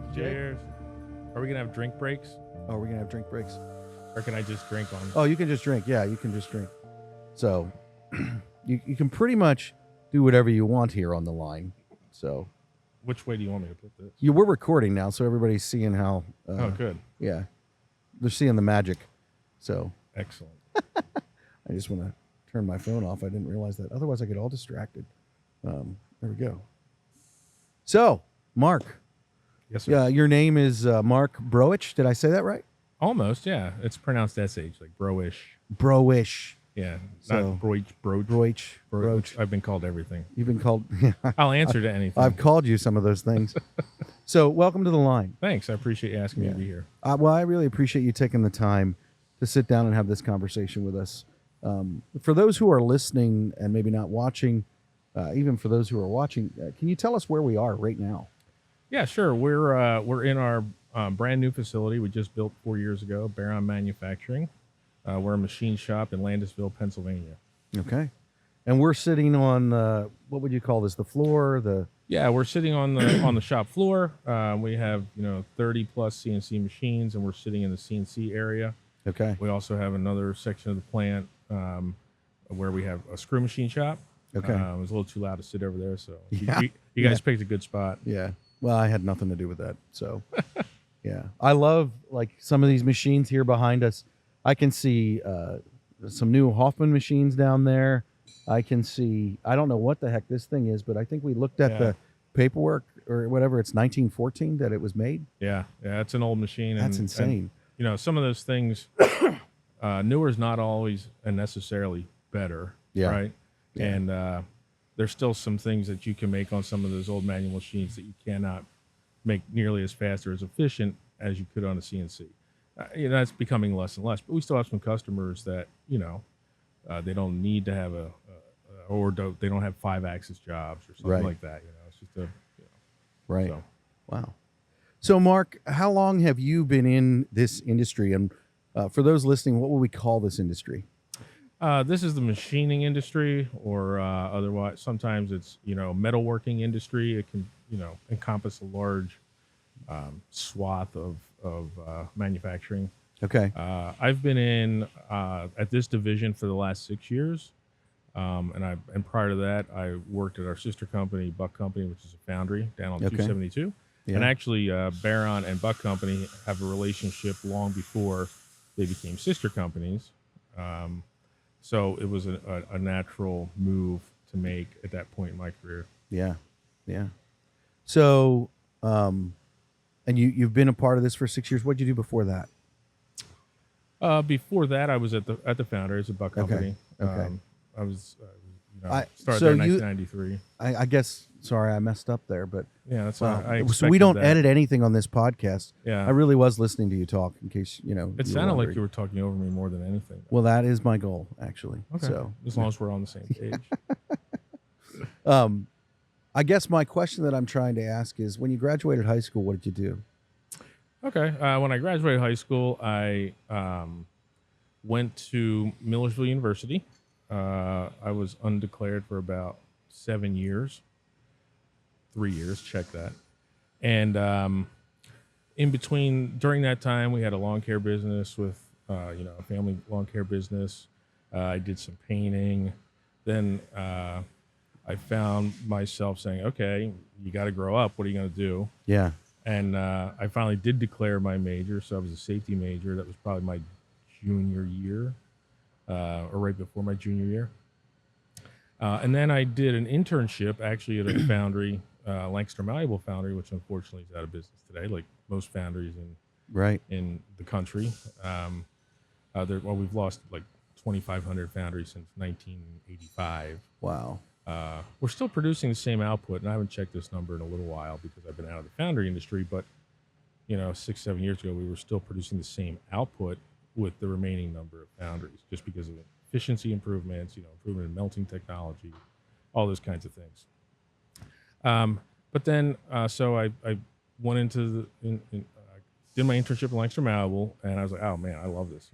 Thank you, Jake. Cheers. Are we going to have drink breaks? Oh, we're going to have drink breaks. Or can I just drink on? Oh, you can just drink. Yeah, you can just drink. So you can pretty much do whatever you want here on the line. So Which way do you want me to put this? we're recording now, so everybody's seeing how. Oh, good. Yeah, they're seeing the magic. So Excellent. I just want to turn my phone off. I didn't realize that. Otherwise, I get all distracted. There we go. So, Mark. Yes, sir. Yeah, your name is Mark Broich. Did I say that right? Almost, yeah. It's pronounced SH, like Broich. Broich. Yeah, So- not Broich, Broich. Broich. Broich. I've been called everything. You've been called. I'll answer to anything. I've called you some of those things. So, welcome to the line. Thanks. I appreciate you asking me to be here. Well, I really appreciate you taking the time to sit down and have this conversation with us. For those who are listening and maybe not watching, even for those who are watching, can you tell us where we are right now? Yeah, sure. We're in our brand new facility we just built 4 years ago, Baron Manufacturing. We're a machine shop in Landisville, Pennsylvania. Okay. And we're sitting on, what would you call this, the floor? Yeah, we're sitting on the shop floor. We have 30 plus CNC machines, and we're sitting in the CNC area. Okay. We also have another section of the plant where we have a screw machine shop. Okay. It was a little too loud to sit over there, so Yeah. you guys picked a good spot. Yeah. Well, I had nothing to do with that. So, yeah. I love, like, some of these machines here behind us. I can see some new Hoffman machines down there. I can see, I don't know what the heck this thing is, but I think we looked at the paperwork or whatever. It's 1914 that it was made. Yeah, it's an old machine. That's insane. And, some of those things, newer is not always and necessarily better, right? Yeah. And there's still some things that you can make on some of those old manual machines that you cannot make nearly as fast or as efficient as you could on a CNC. That's becoming less and less, but we still have some customers that, they don't need to have they don't have 5-axis jobs or something like that. It's just right. So. Wow. So, Mark, how long have you been in this industry? And for those listening, what would we call this industry? This is the machining industry, or otherwise, sometimes it's metalworking industry. It can encompass a large swath of manufacturing. Okay. I've been in at this division for the last 6 years, and prior to that, I worked at our sister company, Buck Company, which is a foundry down on 272. Yeah. And actually, Baron and Buck Company have a relationship long before they became sister companies. So it was a natural move to make at that point in my career. Yeah, yeah. So, and you've been a part of this for 6 years. What did you do before that? Before that, I was at the foundry as a Buck Company. Okay. I was started there in 1993. I guess. Sorry, I messed up there, but yeah, that's so we don't edit anything on this podcast. Yeah, I really was listening to you talk. In case it sounded like you were talking over me more than anything. Well, that is my goal, actually. Okay. So as long as we're on the same page. I guess my question that I'm trying to ask is, when you graduated high school, what did you do? Okay, when I graduated high school, I went to Millersville University. I was undeclared for about 7 years. 3 years, check that. And in between, during that time, we had a lawn care business with, a family lawn care business. I did some painting. Then I found myself saying, okay, you got to grow up. What are you going to do? Yeah. And I finally did declare my major. So I was a safety major. That was probably my junior year, or right before my junior year. And then I did an internship actually at a foundry, Lancaster Malleable Foundry, which unfortunately is out of business today, like most foundries in the country. We've lost like 2,500 foundries since 1985. Wow. We're still producing the same output, and I haven't checked this number in a little while because I've been out of the foundry industry, but 6-7 years ago, we were still producing the same output with the remaining number of foundries, just because of efficiency improvements, improvement in melting technology, all those kinds of things. But then, so I went into did my internship at Lancaster Malleable, and I was like, oh man, I love this.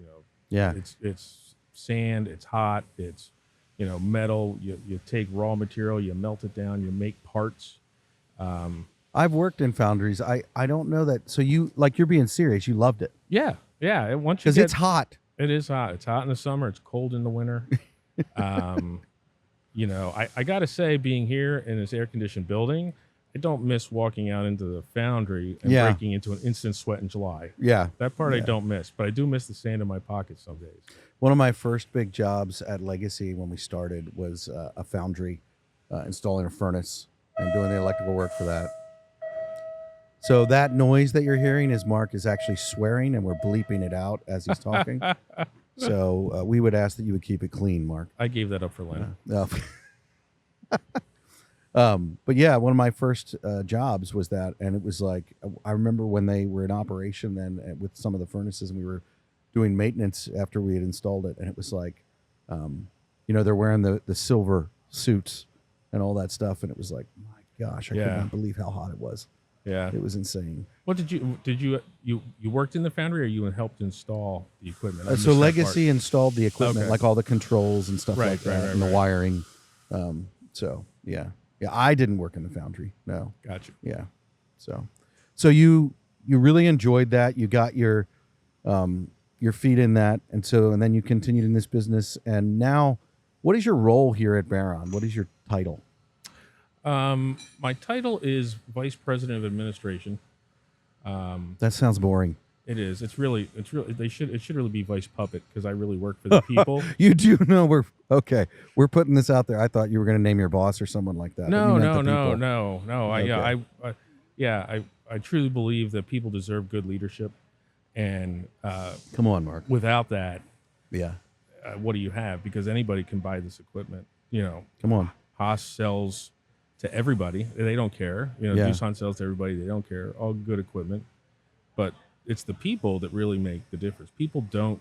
Yeah. It's sand, it's hot, it's metal. You take raw material, you melt it down, you make parts. I've worked in foundries. I don't know that. So you're being serious. You loved it Yeah, yeah. Once you because get, it's hot. it is hot. It's hot in the summer. It's cold in the winter. Um, I got to say, being here in this air conditioned building, I don't miss walking out into the foundry and Yeah. breaking into an instant sweat in July. Yeah. That part I Yeah. don't miss, but I do miss the sand in my pocket some days. One of my first big jobs at Legacy when we started was a foundry, installing a furnace and doing the electrical work for that. So that noise that you're hearing is Mark is actually swearing, and we're bleeping it out as he's talking. So we would ask that you would keep it clean, Mark. I gave that up for Lena. But yeah, one of my first jobs was that, and it was like I remember when they were in operation then with some of the furnaces, and we were doing maintenance after we had installed it, and it was like, they're wearing the silver suits and all that stuff, and it was like, my gosh, I could not believe how hot it was. Yeah, it was insane. What did you worked in the foundry, or you helped install the equipment? So Legacy installed the equipment, like all the controls and stuff like that, and the wiring. So yeah, I didn't work in the foundry. No, gotcha. Yeah, so you really enjoyed that. You got your feet in that, and then you continued in this business. And now, what is your role here at Baron? What is your title? My title is Vice President of Administration. That sounds boring. It is. It's really. It should really be Vice Puppet, because I really work for the people. You do know we're putting this out there. I thought you were going to name your boss or someone like that. No. Okay. I truly believe that people deserve good leadership, and come on, Mark. Without that, what do you have? Because anybody can buy this equipment. Come on. Haas sells to everybody. They don't care. Doosan sells to everybody. They don't care. All good equipment. But it's the people that really make the difference. People don't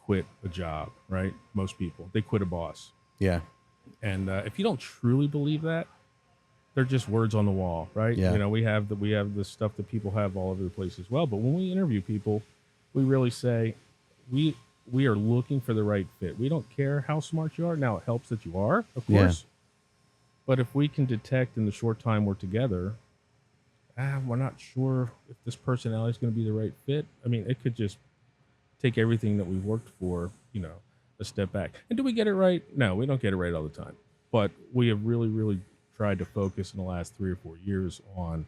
quit a job, right? Most people. They quit a boss. Yeah. And if you don't truly believe that, they're just words on the wall, right? Yeah. We have the stuff that people have all over the place as well. But when we interview people, we really say we are looking for the right fit. We don't care how smart you are. Now, it helps that you are, of course. But if we can detect in the short time we're together, we're not sure if this personality is going to be the right fit. I mean, it could just take everything that we've worked for, a step back. And do we get it right? No, we don't get it right all the time. But we have really, really tried to focus in the last 3 or 4 years on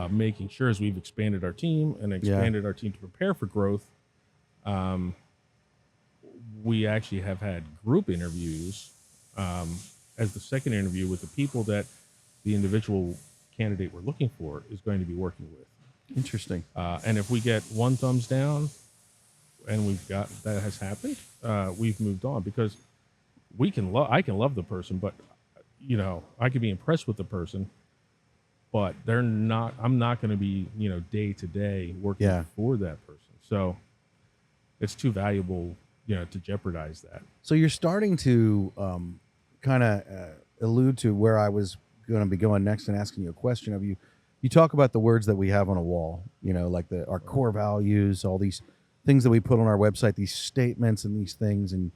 making sure, as we've expanded our team and expanded our team to prepare for growth, we actually have had group interviews as the second interview with the people that the individual candidate we're looking for is going to be working with. Interesting. And if we get one thumbs down, and that has happened, we've moved on, because I can love the person, but I could be impressed with the person, but I'm not going to be, day to day working for that person. So it's too valuable, to jeopardize that. So you're starting to kind of allude to where I was going to be going next and asking you a question of you. You talk about the words that we have on a wall, like our core values, all these things that we put on our website, these statements and these things. And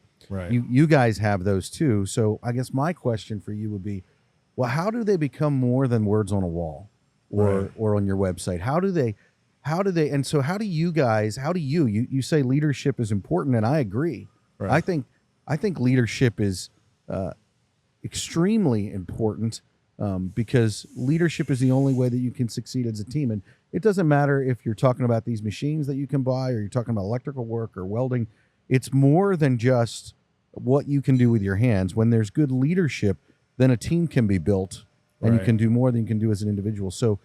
you guys have those too. So I guess my question for you would be, well, how do they become more than words on a wall or on your website? How do they, and so how do you guys, you say leadership is important, and I agree. Right. I think leadership is extremely important, because leadership is the only way that you can succeed as a team. And it doesn't matter if you're talking about these machines that you can buy, or you're talking about electrical work or welding. It's more than just what you can do with your hands. When there's good leadership, then a team can be built, and you can do more than you can do as an individual. So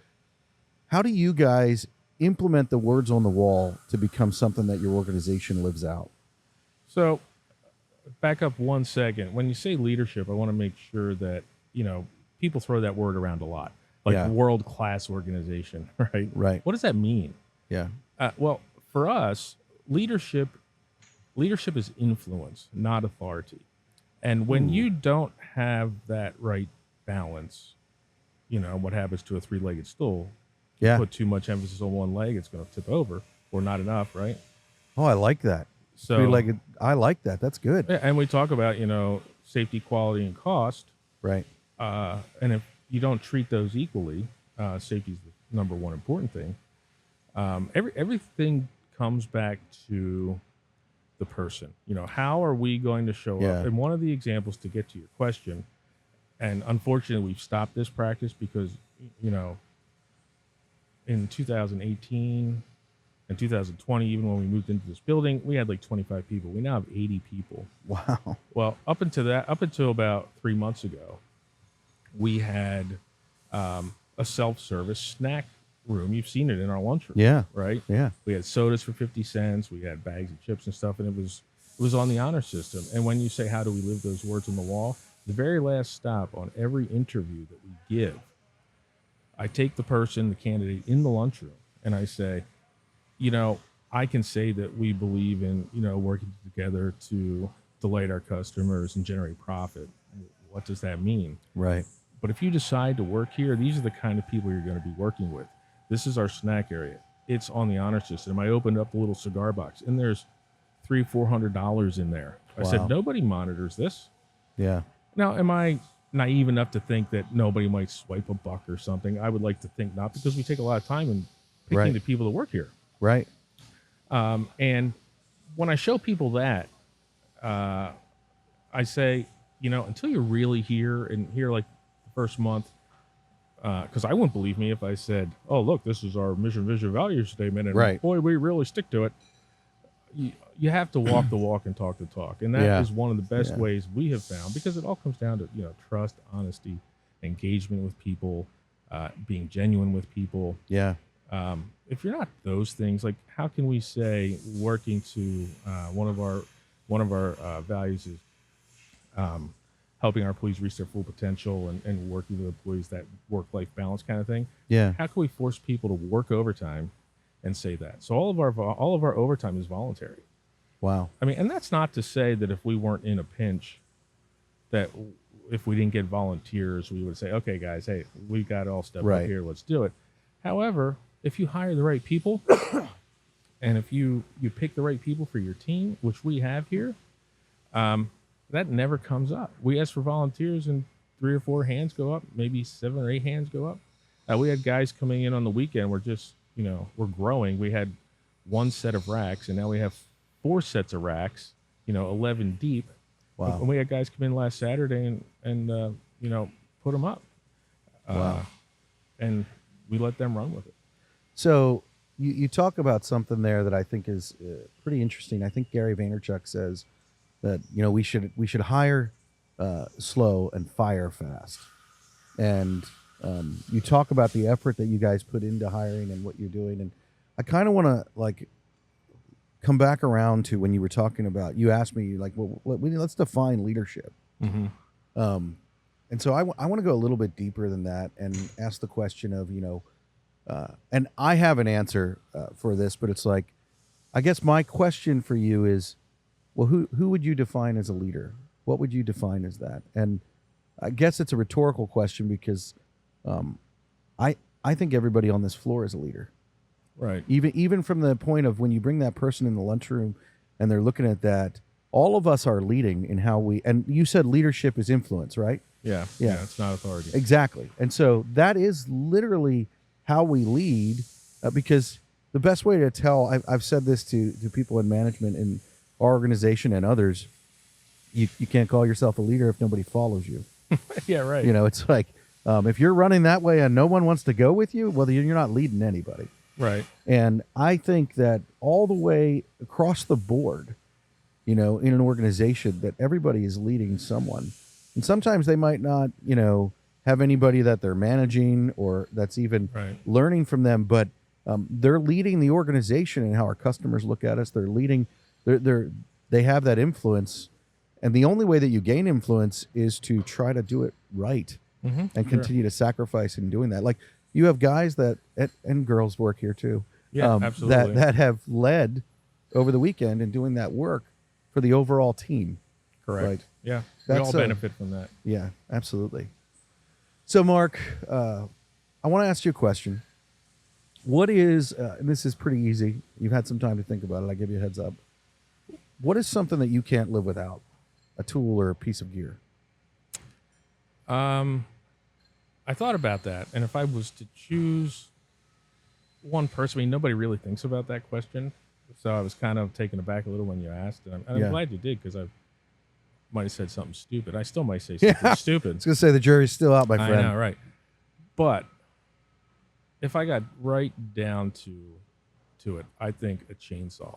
how do you guys implement the words on the wall to become something that your organization lives out? So back up 1 second. When you say leadership, I want to make sure that, people throw that word around a lot, like world-class organization, right? Right. What does that mean? Yeah. Well, for us, leadership is influence, not authority. And when you don't have that right balance, what happens to a 3-legged stool? You put too much emphasis on one leg, it's going to tip over, or not enough, right? Oh, I like that. So 3-legged, I like that. That's good. And we talk about, safety, quality, and cost. Right. And if, you don't treat those equally. Safety is the number one important thing. Everything comes back to the person. How are we going to show Yeah. up? And one of the examples, to get to your question, and unfortunately we've stopped this practice because in 2018 and 2020, even when we moved into this building, we had like 25 people. We now have 80 people. Wow. Well, up until about 3 months ago, we had a self-service snack room. You've seen it in our lunchroom. Yeah. Right? Yeah. We had sodas for 50 cents. We had bags of chips and stuff, and it was on the honor system. And when you say, how do we live those words on the wall? The very last stop on every interview that we give, I take the person, the candidate, in the lunchroom, and I say, I can say that we believe in, working together to delight our customers and generate profit. What does that mean? Right. But if you decide to work here, these are the kind of people you're going to be working with. This is our snack area. It's on the honor system. I opened up the little cigar box, and there's $300-400 in there. I said, nobody monitors this. Yeah. Now, am I naive enough to think that nobody might swipe a buck or something? I would like to think not, because we take a lot of time in picking the people that work here. Right. And when I show people that, I say, until you're really here and here like the first month, because I wouldn't believe me if I said, oh, look, this is our mission, vision, value statement, and boy, we really stick to it. You have to walk the walk and talk the talk. And that is one of the best ways we have found, because it all comes down to, trust, honesty, engagement with people, being genuine with people. Yeah. If you're not those things, like, how can we say working to one of our values is helping our employees reach their full potential and working with employees, that work-life balance kind of thing. Yeah. How can we force people to work overtime and say that? So all of our overtime is voluntary. Wow. I mean, and that's not to say that if we weren't in a pinch, that if we didn't get volunteers, we would say, okay, guys, hey, we got all step up here, let's do it. However, if you hire the right people and if you pick the right people for your team, which we have here, that never comes up. We ask for volunteers and 3 or 4 hands go up, maybe 7 or 8 hands go up. We had guys coming in on the weekend. We're just, we're growing. We had 1 set of racks, and now we have 4 sets of racks, 11 deep. Wow. And we had guys come in last Saturday and put them up. Wow. And we let them run with it. So you talk about something there that I think is pretty interesting. I think Gary Vaynerchuk says that we should hire slow and fire fast. And you talk about the effort that you guys put into hiring and what you're doing. And I kind of want to come back around to when you were talking about, you asked me let's define leadership. Mm-hmm. And so I want to go a little bit deeper than that and ask the question of, and I have an answer for this, but it's like, I guess my question for you is, well, who would you define as a leader? What would you define as that? And I guess it's a rhetorical question because I think everybody on this floor is a leader. Right. Even from the point of when you bring that person in the lunchroom and they're looking at that, all of us are leading in how we, and you said leadership is influence, right? Yeah. It's not authority. Exactly. And so that is literally how we lead, because the best way to tell, I've said this to people in management in our organization and others, you can't call yourself a leader if nobody follows you. Yeah, right. It's like, if you're running that way and no one wants to go with you, well, you're not leading anybody. Right. And I think that all the way across the board, in an organization, that everybody is leading someone. And sometimes they might not, have anybody that they're managing or that's even learning from them, but they're leading the organization and how our customers look at us. They're leading, they have that influence. And the only way that you gain influence is to try to do it right and continue to sacrifice in doing that. Like, you have guys that, and girls work here too, absolutely, that have led over the weekend in doing that work for the overall team. Correct. Right? Yeah. We all benefit from that. Yeah, absolutely. So, Mark, I want to ask you a question. What is, and this is pretty easy, you've had some time to think about it, I'll give you a heads up. What is something that you can't live without? A tool or a piece of gear? I I thought about that, and if I was to choose one person, I mean, nobody really thinks about that question, so I was kind of taken aback a little when you asked, and I'm Yeah. glad you did because I might have said something stupid. I still might say Yeah. something I stupid. was gonna say the jury's still out, my I friend. know, right? But if I got right down to it, I think a chainsaw.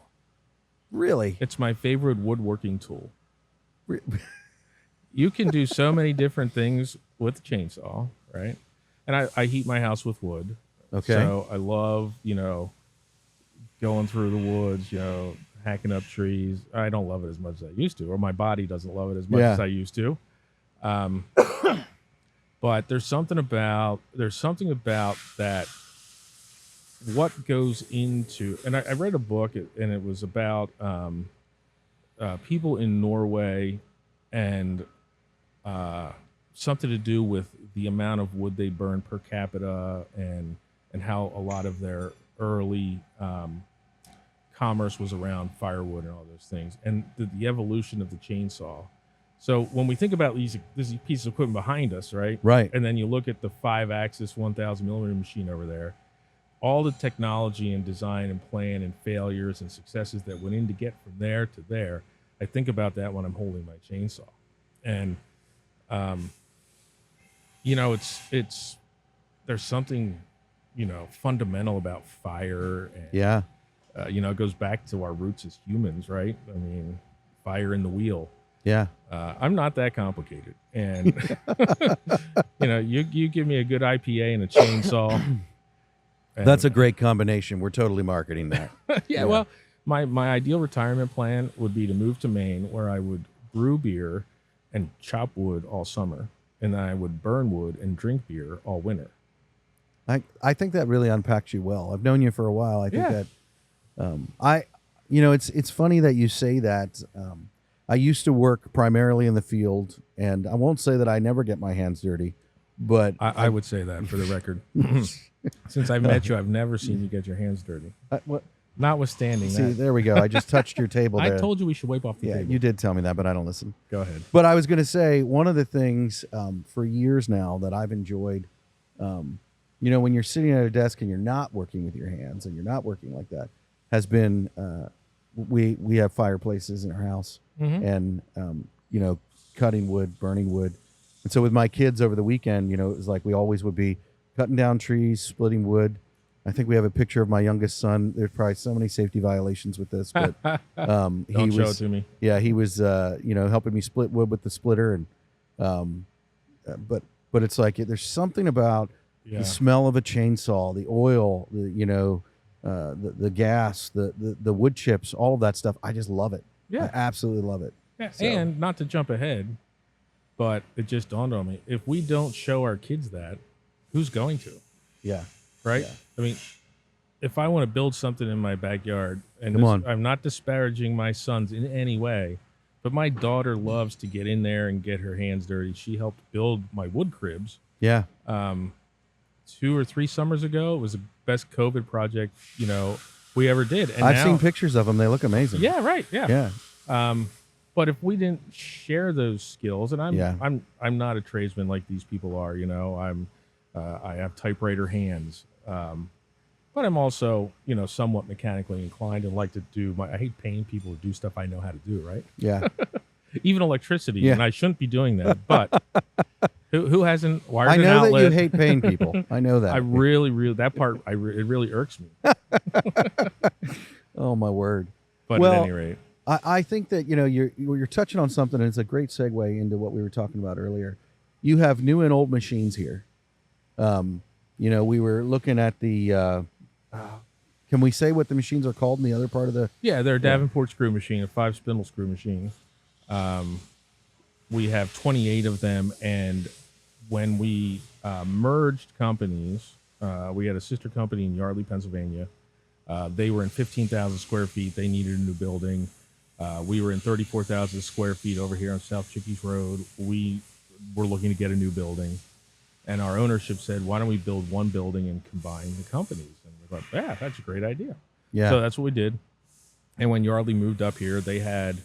Really? It's my favorite woodworking tool. Re- You can do so many different things with a chainsaw, right? And I heat my house with wood. Okay. So I love, going through the woods, hacking up trees. I don't love it as much as I used to, or my body doesn't love it as much Yeah. as I used to. But there's something about that. What goes into, and I read a book, and it was about people in Norway, and something to do with the amount of wood they burn per capita, and how a lot of their early commerce was around firewood and all those things, and the evolution of the chainsaw. So when we think about this piece of equipment behind us, right? Right. And then you look at the 5-axis 1,000 millimeter machine over there, all the technology and design and plan and failures and successes that went in to get from there to there. I think about that when I'm holding my chainsaw, and it's there's something fundamental about fire, and Yeah. It goes back to our roots as humans, right? I mean, fire in the wheel. Yeah. I'm not that complicated, and you give me a good IPA and a chainsaw. And That's a great combination. We're totally marketing that. yeah, well, my ideal retirement plan would be to move to Maine, where I would brew beer and chop wood all summer, and then I would burn wood and drink beer all winter. I think that really unpacks you well. I've known you for a while. I think Yeah. that it's funny that you say that. I used to work primarily in the field, and I won't say that I never get my hands dirty, but I would say that for the record. Since I've met you, I've never seen you get your hands dirty. what? Notwithstanding See, that, there we go. I just touched your table there. I told you we should wipe off the Yeah, table. you did tell me that, but I don't listen. Go ahead. But I was going to say, one of the things for years now that I've enjoyed, when you're sitting at a desk and you're not working with your hands and you're not working like that, has been we have fireplaces in our house, and cutting wood, burning wood. And so with my kids over the weekend, it was like we always would be cutting down trees, splitting wood. I think we have a picture of my youngest son. There's probably so many safety violations with this, but Don't show it to me. yeah, he was helping me split wood with the splitter, and but it's like there's something about Yeah. the smell of a chainsaw, the oil, the gas, the wood chips, all of that stuff. I just love it. Yeah. I absolutely love it. Yeah, So- and not to jump ahead, but it just dawned on me: if we don't show our kids that, who's going to? Yeah. Right? Yeah. I mean, if I want to build something in my backyard, and Come on. I'm not disparaging my sons in any way, but my daughter loves to get in there and get her hands dirty. She helped build my wood cribs Yeah. 2 or 3 summers ago. It was the best COVID project we ever did. And I've now, seen pictures of them. They look amazing. Yeah, right. Yeah. Yeah. But if we didn't share those skills, and Yeah. I'm not a tradesman like these people are, I have typewriter hands, but I'm also somewhat mechanically inclined and like to do I hate paying people to do stuff I know how to do, right? Yeah. Even electricity, Yeah. and I shouldn't be doing that. But who hasn't wired I an know outlet? that you hate paying people. I know that. I really that part it really irks me. Oh my word. But Well, at any rate, I think that you're touching on something, and it's a great segue into what we were talking about earlier. You have new and old machines here. We were looking at the. Can we say what the machines are called in the other part of the? yeah, they're a Davenport screw machine, a 5-spindle screw machine. We have 28 of them, and when we merged companies, we had a sister company in Yardley, Pennsylvania. They were in 15,000 square feet. They needed a new building. We were in 34,000 square feet over here on South Chickies Road. We were looking to get a new building, and our ownership said, "Why don't we build one building and combine the companies?" And we thought, "Yeah, that's a great idea." Yeah. So that's what we did. And when Yardley moved up here, they had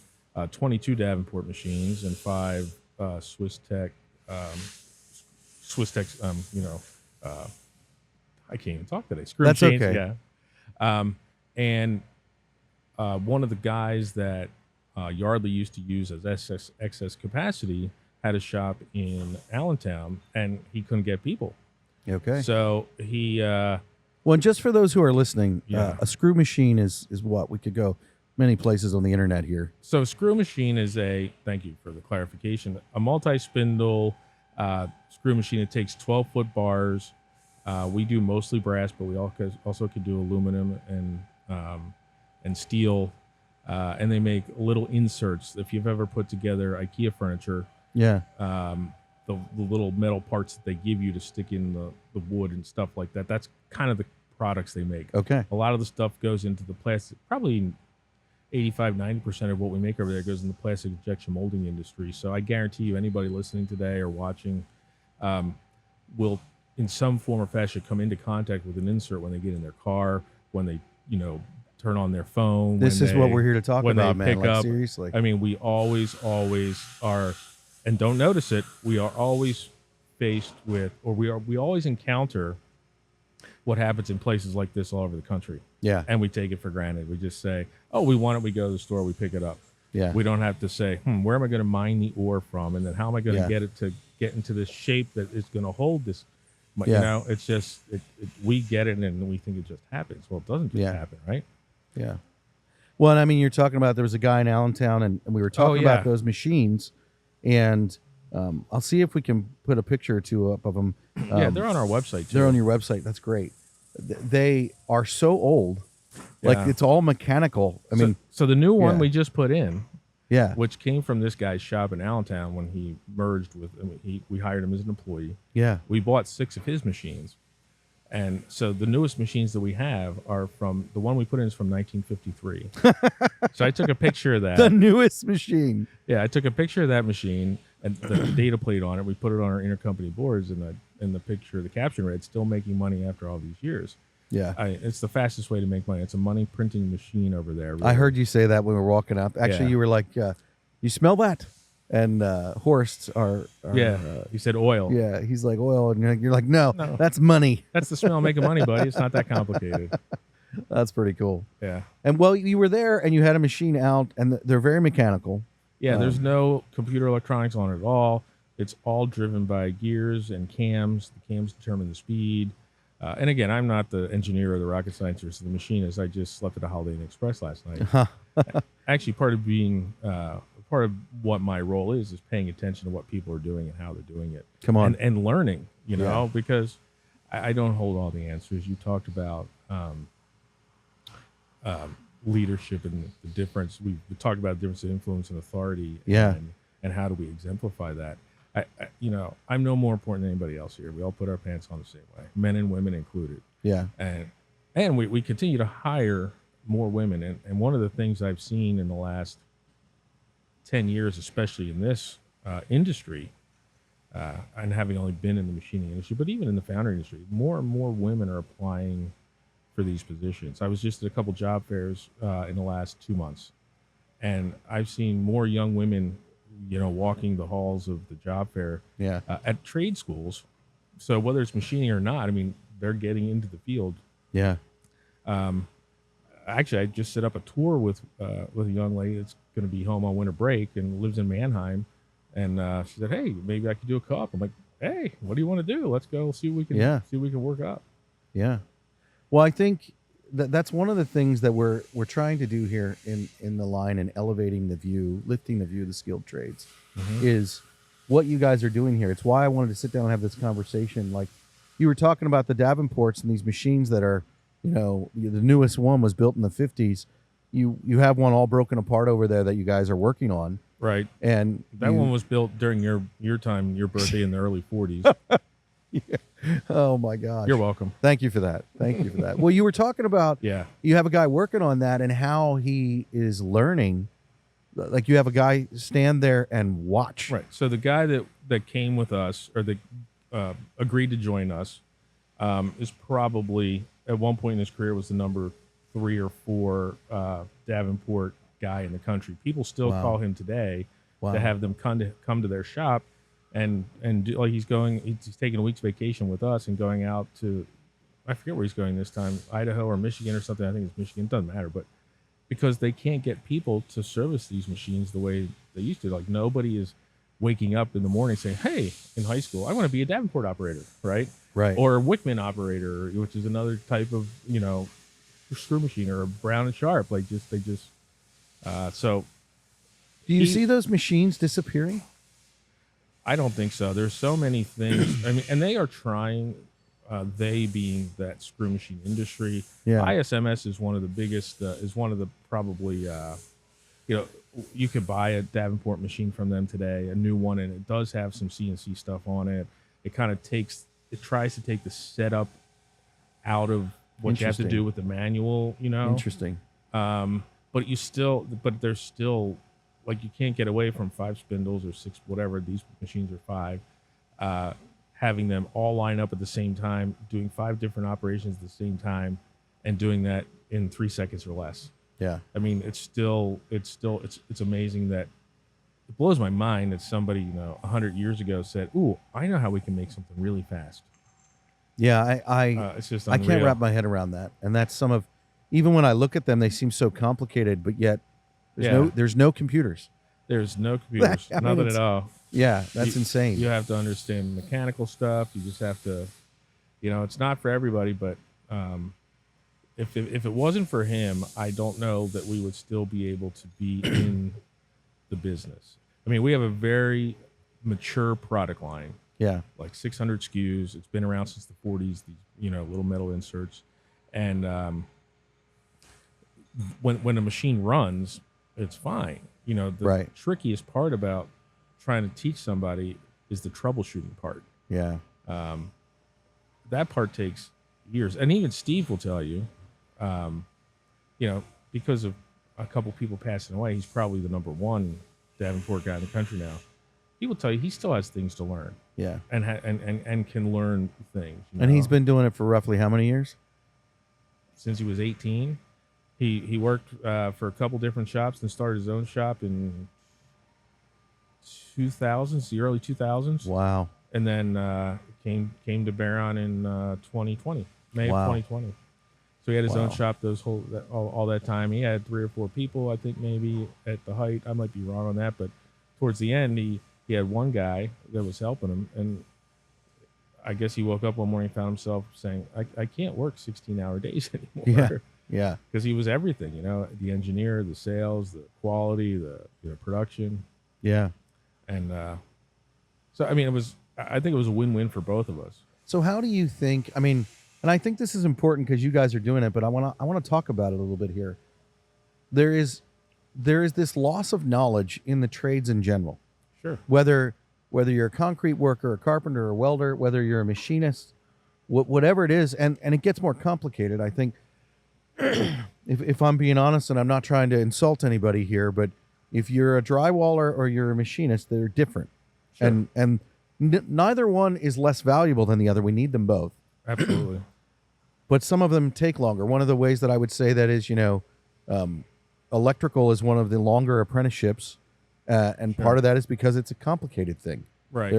22 Davenport machines and 5 Swiss Tech Swiss Tech, I can't even talk today. Screw That's machines, okay. yeah. And one of the guys that Yardley used to use as excess capacity had a shop in Allentown, and he couldn't get people. Okay. So he, Well, and just for those who are listening, Yeah. a screw machine is what we could go many places on the internet here. so screw machine is thank you for the clarification, a multi-spindle screw machine. It takes 12-foot bars. We do mostly brass, but we also could do aluminum and steel. And they make little inserts. If you've ever put together IKEA furniture, Yeah. the little metal parts that they give you to stick in the wood and stuff like that, that's kind of the products they make. Okay. A lot of the stuff goes into the plastic, probably 85-90% of what we make over there goes in the plastic injection molding industry. So I guarantee you, anybody listening today or watching will, in some form or fashion, come into contact with an insert when they get in their car, when they, turn on their phone. This is what we're here to talk when about, they man. pick Like, up. seriously. I mean, we always are, and don't notice it, we are always faced with, or we always encounter what happens in places like this all over the country. Yeah. And we take it for granted. We just say, oh, we want it, we go to the store, we pick it up. Yeah. We don't have to say, where am I going to mine the ore from? And then how am I going to Yeah. get it to get into this shape that is going to hold this? Yeah. It's just, we get it and we think it just happens. Well, it doesn't just Yeah. happen, right? Yeah. Well, and I mean, you're talking about there was a guy in Allentown, and we were talking yeah. about those machines, and I'll see if we can put a picture or two up of them. Yeah, they're on our website, too. They're on your website. That's great. They are so old, like Yeah. it's all mechanical. I mean, so the new one yeah. we just put in, yeah, which came from this guy's shop in Allentown when he merged with, we hired him as an employee. yeah. We bought 6 of his machines. And so the newest machines that we have are the one we put in is from 1953. So I took a picture of that. The newest machine. Yeah, I took a picture of that machine and the data plate on it. We put it on our intercompany boards, and the picture, the caption read, "Still making money after all these years." Yeah. It's the fastest way to make money. It's a money printing machine over there. Really. I heard you say that when we were walking out. Actually, Yeah. you were like, you smell that? And Horst, He said oil. yeah, he's like oil, and you're like, no, No. that's money. That's the smell of making money, buddy. It's not that complicated. That's pretty cool. Yeah. And well, you were there, and you had a machine out, and they're very mechanical. Yeah, there's no computer electronics on it at all. It's all driven by gears and cams. The cams determine the speed. And again, I'm not the engineer or the rocket scientist or the machinist. I just slept at a Holiday Inn Express last night. Actually, part of what my role is paying attention to what people are doing and how they're doing it. Come on. And learning, because I don't hold all the answers. You talked about leadership and the difference. We talked about the difference of influence and authority. Yeah. And how do we exemplify that? I'm no more important than anybody else here. We all put our pants on the same way, men and women included. Yeah. And we continue to hire more women. And one of the things I've seen in the last 10 years, especially in this industry, and having only been in the machining industry, but even in the foundry industry, more and more women are applying for these positions. I was just at a couple job fairs in the last 2 months, and I've seen more young women, walking the halls of the job fair Yeah. at trade schools. So whether it's machining or not, I mean, they're getting into the field. Yeah. Actually, I just set up a tour with a young lady that's going to be home on winter break and lives in Mannheim, and she said, "Hey, maybe I could do a co-op." I'm like, "Hey, what do you want to do? Let's go see what we can work up." Yeah. Well, I think that's one of the things that we're trying to do here in the line and elevating the view, lifting the view of the skilled trades, is what you guys are doing here. It's why I wanted to sit down and have this conversation. Like you were talking about the Davenports and these machines that are, the newest one was built in the 50s. You have one all broken apart over there that you guys are working on. Right. And that one was built during your time, your birthday in the early 40s. Yeah. Oh my gosh. You're welcome. Thank you for that. Thank you for that. Well, you were talking about, Yeah. you have a guy working on that and how he is learning. Like you have a guy stand there and watch. Right. So the guy that came with us, or that agreed to join us, is probably at one point in his career was the number 3 or 4 Davenport guy in the country. People still Wow. call him today Wow. to have them come to their shop like he's taking a week's vacation with us and going out to, I forget where he's going this time, Idaho or Michigan or something. I think it's Michigan. Doesn't matter, but because they can't get people to service these machines the way they used to. Like nobody is waking up in the morning saying, "Hey," in high school, "I want to be a Davenport operator," right? Right. Or a Wickman operator, which is another type of screw machine, or a Brown and Sharp. Like so. Do you see those machines disappearing? I don't think so. There's so many things. I mean, and they are trying. They being that screw machine industry. Yeah. ISMS is one of the biggest. Is one of the probably. You could buy a Davenport machine from them today, a new one, and it does have some CNC stuff on it. It kind of tries to take the setup out of what you have to do with the manual. Interesting. But there's still, like, you can't get away from 5 spindles or 6, whatever. These machines are 5. Having them all line up at the same time, doing 5 different operations at the same time, and doing that in 3 seconds or less. Yeah. I mean, it's amazing that it blows my mind that somebody 100 years ago said, "Ooh, I know how we can make something really fast." Yeah, it's just I unreal. can't wrap my head around that, and that's even when I look at them, they seem so complicated, but yet there's no computers. There's no computers, nothing at all. Yeah, that's insane. You have to understand mechanical stuff. You just have to, it's not for everybody. But if it wasn't for him, I don't know that we would still be able to be in the business. I mean, we have a very mature product line. Yeah, like 600 SKUs. It's been around since the 40s. These little metal inserts, and when a machine runs, it's fine. The trickiest part about trying to teach somebody is the troubleshooting part. Yeah. That part takes years. And even Steve will tell you, because of a couple people passing away, he's probably the number 1 Davenport guy in the country now. He will tell you he still has things to learn. Yeah. And can learn things. And he's been doing it for roughly how many years? Since he was 18. He worked for a couple different shops and started his own shop in 2000s, the early 2000s. Wow. And then came to Barron in 2020, May of 2020. So he had his own shop all that time. He had 3 or 4 people, I think, maybe at the height. I might be wrong on that, but towards the end, he had one guy that was helping him, and I guess he woke up one morning and found himself saying, I can't work 16-hour days anymore. Yeah. Because he was everything, the engineer, the sales, the quality, the production. Yeah. And so, I mean, I think it was a win-win for both of us. So how do you think, and I think this is important because you guys are doing it, but I want to talk about it a little bit here. There is this loss of knowledge in the trades in general. Sure. Whether you're a concrete worker, a carpenter, a welder, whether you're a machinist, whatever it is, and it gets more complicated. I think, if I'm being honest, and I'm not trying to insult anybody here, but if you're a drywaller or you're a machinist, they're different. Sure. And neither one is less valuable than the other. We need them both. Absolutely. But some of them take longer. One of the ways that I would say that is, electrical is one of the longer apprenticeships, and part of that is because it's a complicated thing. Right.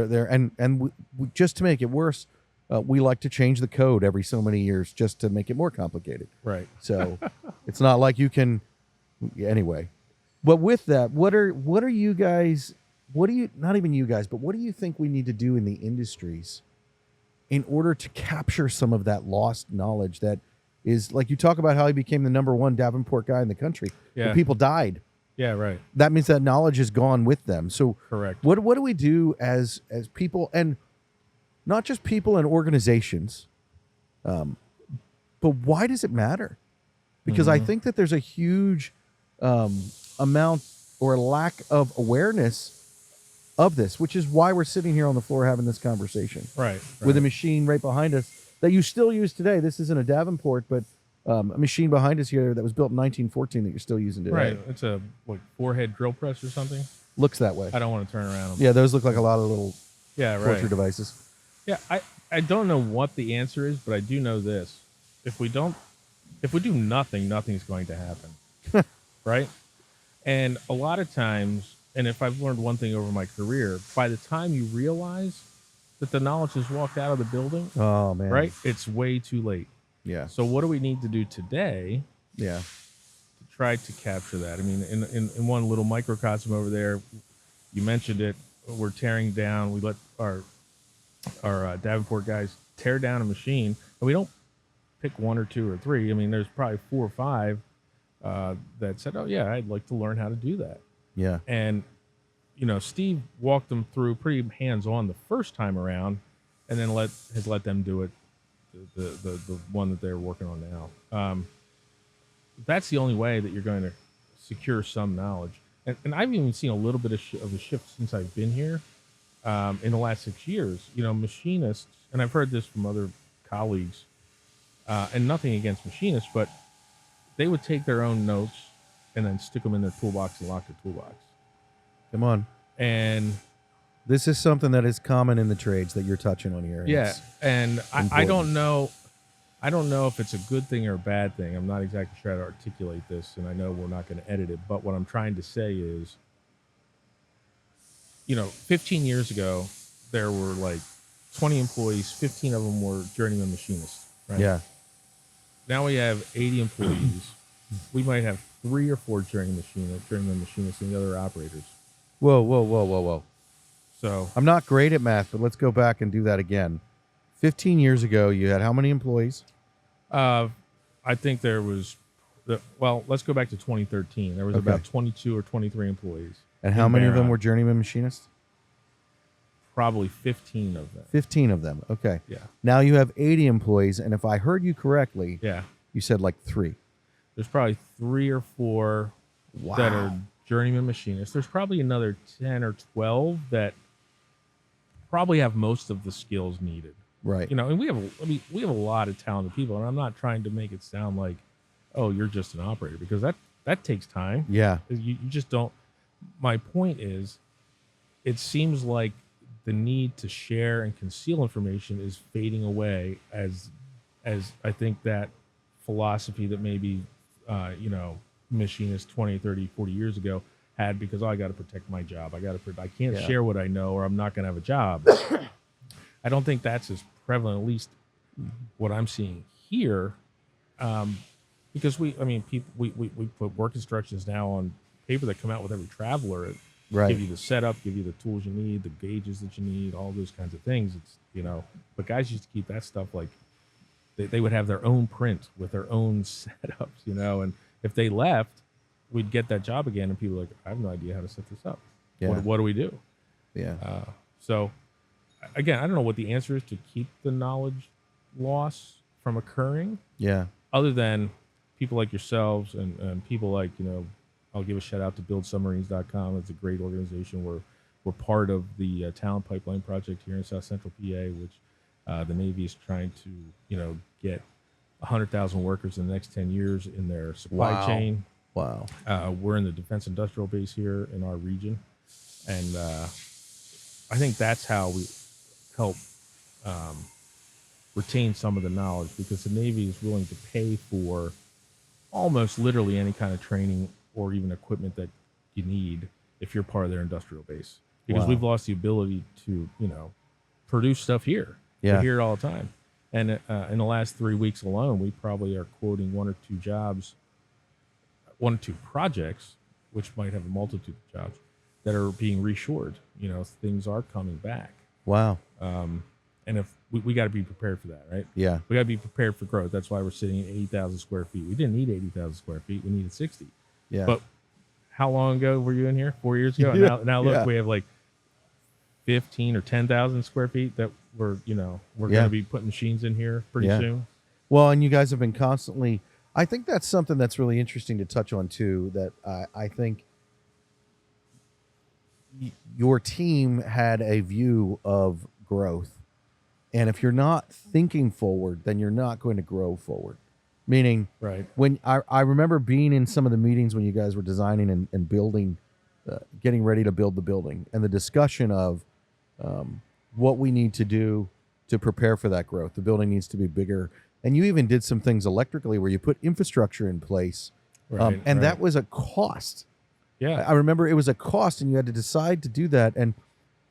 Just to make it worse, we like to change the code every so many years just to make it more complicated. Right. So it's not like you can. Anyway, but with that, what are you guys? Not even you guys, but what do you think we need to do in the industries in order to capture some of that lost knowledge that is, like you talk about how he became the number 1 Davenport guy in the country. Yeah. But people died. Yeah, right. That means that knowledge is gone with them. So correct. What do we do as people, and not just people and organizations, but why does it matter? Because I think that there's a huge amount or lack of awareness of this, which is why we're sitting here on the floor having this conversation. Right. With a machine right behind us that you still use today. This isn't a Davenport, but a machine behind us here that was built in 1914 that you're still using today. Right. It's a 4-head drill press or something. Looks that way. I don't want to turn around. Yeah, those look like a lot of little torture right. devices. Yeah, I don't know what the answer is, but I do know this. If we do nothing, nothing's going to happen. Right? And a lot of times and if I've learned one thing over my career, by the time you realize that the knowledge has walked out of the building, Oh man. right, it's way too late. Yeah. So what do we need to do today Yeah. to try to capture that? I mean, in one little microcosm over there, you mentioned it. We're tearing down. We let our Davenport guys tear down a machine, and we don't pick one or two or three. I mean, there's probably 4 or 5 that said, "Oh yeah, I'd like to learn how to do that." Yeah. And Steve walked them through pretty hands-on the first time around, and then has let them do it. The one that they're working on now. That's the only way that you're going to secure some knowledge. And I've even seen a little bit of a shift since I've been here in the last 6 years. Machinists, and I've heard this from other colleagues, and nothing against machinists, but they would take their own notes and then stick them in their toolbox and lock their toolbox. Come on. And this is something that is common in the trades that you're touching on here. Yeah, It's and I important. don't know. I don't know if it's a good thing or a bad thing. I'm not exactly sure how to articulate this, and I know we're not going to edit it. But what I'm trying to say is, 15 years ago, there were like 20 employees. 15 of them were journeyman machinists. Right? Yeah. Now we have 80 employees. We might have 3 or 4 journeyman machinists, and the other operators. Whoa. So I'm not great at math, but let's go back and do that again. 15 years ago, you had how many employees? I think there was, let's go back to 2013. There was Okay. about 22 or 23 employees. And how many of them Barron. were journeyman machinists? Probably 15 of them. 15 of them. Okay. Yeah. Now you have 80 employees, and if I heard you correctly, Yeah. you said like 3. There's probably 3 or 4 Wow. that are journeyman machinists. There's probably another 10 or 12 that probably have most of the skills needed. Right. And we have a lot of talented people, and I'm not trying to make it sound like, oh, you're just an operator, because that takes time. Yeah. You just don't. My point is, it seems like the need to share and conceal information is fading away as I think that philosophy that maybe machinists 20, 30, 40 years ago had, because I got to protect my job. I can't share what I know, or I'm not going to have a job. I don't think that's as prevalent, at least what I'm seeing here, because we put work instructions now on paper that come out with every traveler. It Right. give you the setup, give you the tools you need, the gauges that you need, all those kinds of things. It's but guys used to keep that stuff like they would have their own print with their own setups, and if they left, we'd get that job again, and people were like, I have no idea how to set this up. Yeah. What do we do? Yeah. So, again, I don't know what the answer is to keep the knowledge loss from occurring, Yeah. other than people like yourselves and people like, I'll give a shout out to buildsubmarines.com. It's a great organization. We're part of the Talent Pipeline Project here in South Central PA, which the Navy is trying to, get 100,000 workers in the next 10 years in their supply Wow. chain. Wow. We're in the Defense Industrial Base here in our region, and I think that's how we help retain some of the knowledge, because the Navy is willing to pay for almost literally any kind of training or even equipment that you need if you're part of their industrial base, because Wow. we've lost the ability to produce stuff here. Yeah. We're here all the time, and in the last 3 weeks alone, we probably are quoting 1 or 2 jobs, 1 or 2 projects, which might have a multitude of jobs that are being reshored. Things are coming back. Wow. And if we got to be prepared for that, right? Yeah. We got to be prepared for growth. That's why we're sitting at 80,000 square feet. We didn't need 80,000 square feet. We needed 60. Yeah. But how long ago were you in here? 4 years ago. Yeah. And now look, Yeah. we have like 15 or 10,000 square feet that we're going Yeah. to be putting machines in here pretty Yeah. soon. Well, and you guys have been constantly. I think that's something that's really interesting to touch on too. That I think your team had a view of growth, and if you're not thinking forward, then you're not going to grow forward. Meaning, Right. when I remember being in some of the meetings when you guys were designing and building, getting ready to build the building, and the discussion of what we need to do to prepare for that growth. The building needs to be bigger. And you even did some things electrically where you put infrastructure in place. Right. And right. that was a cost. Yeah. I remember it was a cost, and you had to decide to do that. And